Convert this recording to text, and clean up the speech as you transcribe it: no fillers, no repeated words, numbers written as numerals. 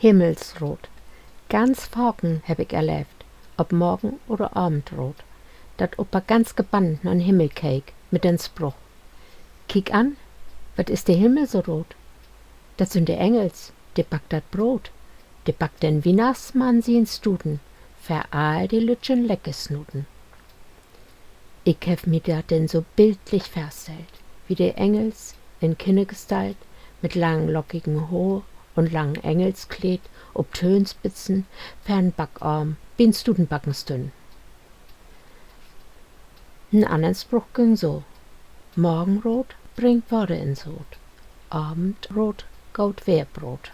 Himmelsrot. Ganz Falken heb ich erlebt, ob Morgen- oder Abendrot, dat Opa ganz gebannt an Himmel keek, mit den Spruch: Kiek an, wat is de Himmel so rot? Dat sind de Engels, de backt dat Brot, de backt den Weihnachtsmann sie in Stuten, für all die Lütschen Leckesnuten. Ich hab mir dat denn so bildlich verstellt, wie de Engels in Kinnegestalt mit langen lockigen Haar und langen Engelskleed ob Tönspitzen, fern Backarm, wie'n Stutenbackenstünn. N anderen Spruch ging so: Morgenrot bringt Worte ins Hut, Abendrot gaut Wehrbrot.